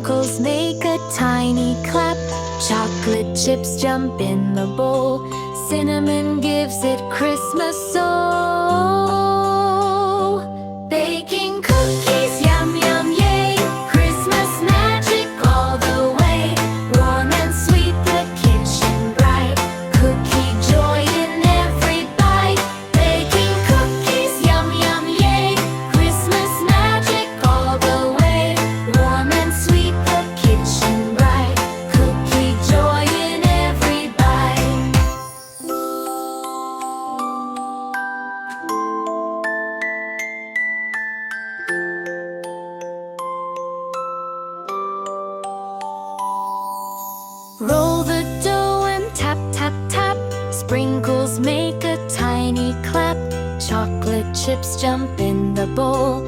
Sprinkles make a tiny clap. Chocolate chips jump in the bowl. Cinnamon gives it Christmas soul. Baking cookies, yum yum yay. Christmas magic all the way. Warm and sweet, the kitchen bright. Cookie joy in every bite. Baking cookies, yum yum yay. Christmas magic all the way. Warm and sweet, the kitchen bright. Cookie joy in every bite. Roll the dough and tap, tap, tap. Sprinkles make a tiny clap. Chocolate chips jump in the bowl.